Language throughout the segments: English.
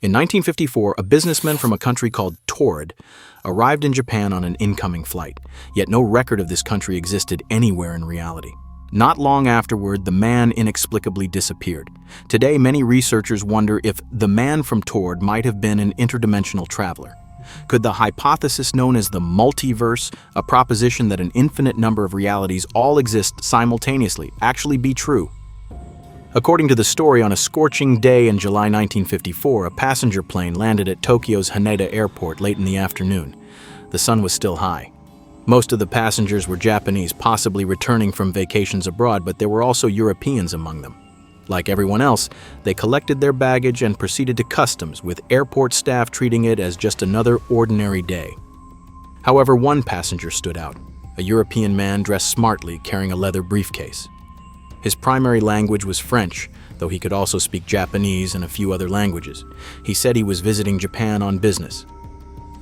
In 1954, a businessman from a country called Taured arrived in Japan on an incoming flight, yet no record of this country existed anywhere in reality. Not long afterward, the man inexplicably disappeared. Today, many researchers wonder if the man from Taured might have been an interdimensional traveler. Could the hypothesis known as the multiverse, a proposition that an infinite number of realities all exist simultaneously, actually be true? According to the story, on a scorching day in July 1954, a passenger plane landed at Tokyo's Haneda Airport late in the afternoon. The sun was still high. Most of the passengers were Japanese, possibly returning from vacations abroad, but there were also Europeans among them. Like everyone else, they collected their baggage and proceeded to customs, with airport staff treating it as just another ordinary day. However, one passenger stood out, a European man dressed smartly, carrying a leather briefcase. His primary language was French, though he could also speak Japanese and a few other languages. He said he was visiting Japan on business.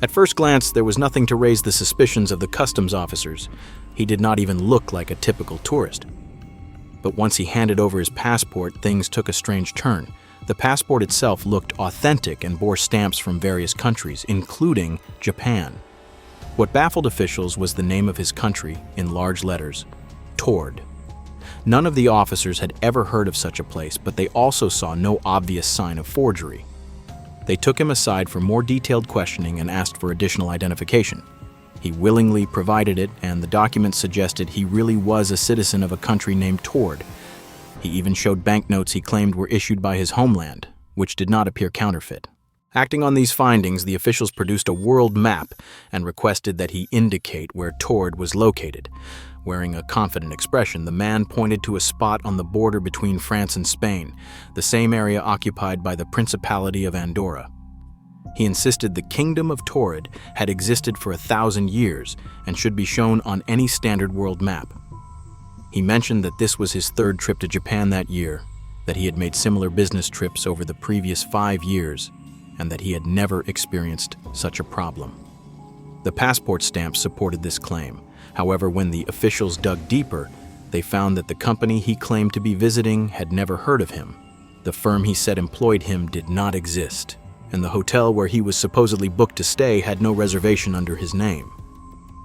At first glance, there was nothing to raise the suspicions of the customs officers. He did not even look like a typical tourist. But once he handed over his passport, things took a strange turn. The passport itself looked authentic and bore stamps from various countries, including Japan. What baffled officials was the name of his country, in large letters, Taured. None of the officers had ever heard of such a place, but they also saw no obvious sign of forgery. They took him aside for more detailed questioning and asked for additional identification. He willingly provided it, and the documents suggested he really was a citizen of a country named Taured. He even showed banknotes he claimed were issued by his homeland, which did not appear counterfeit. Acting on these findings, the officials produced a world map and requested that he indicate where Taured was located. Wearing a confident expression, the man pointed to a spot on the border between France and Spain, the same area occupied by the Principality of Andorra. He insisted the Kingdom of Taured had existed for 1,000 years and should be shown on any standard world map. He mentioned that this was his third trip to Japan that year, that he had made similar business trips over the previous 5 years, and that he had never experienced such a problem. The passport stamp supported this claim. However, when the officials dug deeper, they found that the company he claimed to be visiting had never heard of him. The firm he said employed him did not exist, and the hotel where he was supposedly booked to stay had no reservation under his name.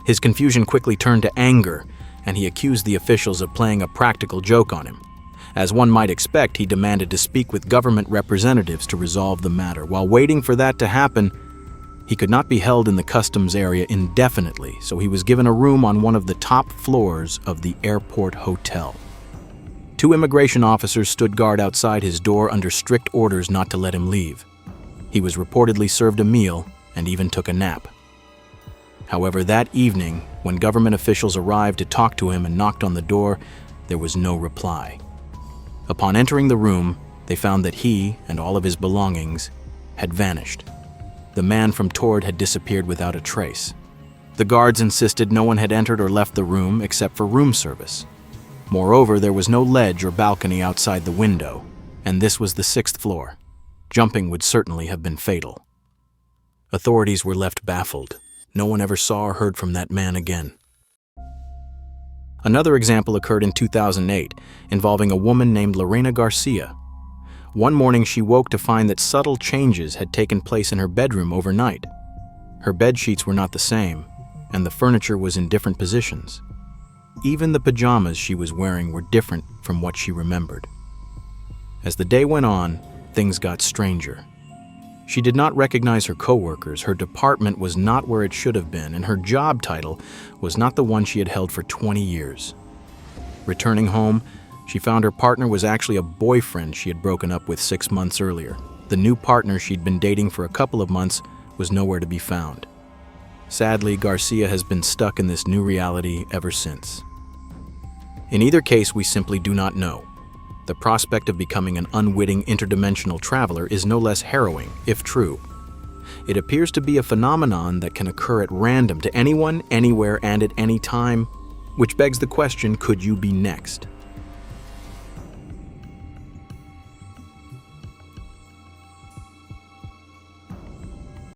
His confusion quickly turned to anger, and he accused the officials of playing a practical joke on him. As one might expect, he demanded to speak with government representatives to resolve the matter. While waiting for that to happen, he could not be held in the customs area indefinitely, so he was given a room on one of the top floors of the airport hotel. 2 immigration officers stood guard outside his door under strict orders not to let him leave. He was reportedly served a meal and even took a nap. However, that evening, when government officials arrived to talk to him and knocked on the door, there was no reply. Upon entering the room, they found that he and all of his belongings had vanished. The man from Taured had disappeared without a trace. The guards insisted no one had entered or left the room except for room service. Moreover, there was no ledge or balcony outside the window, and this was the 6th floor. Jumping would certainly have been fatal. Authorities were left baffled. No one ever saw or heard from that man again. Another example occurred in 2008, involving a woman named Lorena Garcia. One morning, she woke to find that subtle changes had taken place in her bedroom overnight. Her bed sheets were not the same, and the furniture was in different positions. Even the pajamas she was wearing were different from what she remembered. As the day went on, things got stranger. She did not recognize her coworkers, her department was not where it should have been, and her job title was not the one she had held for 20 years. Returning home, she found her partner was actually a boyfriend she had broken up with 6 months earlier. The new partner she'd been dating for a couple of months was nowhere to be found. Sadly, Garcia has been stuck in this new reality ever since. In either case, we simply do not know. The prospect of becoming an unwitting interdimensional traveler is no less harrowing, if true. It appears to be a phenomenon that can occur at random to anyone, anywhere, and at any time, which begs the question, could you be next?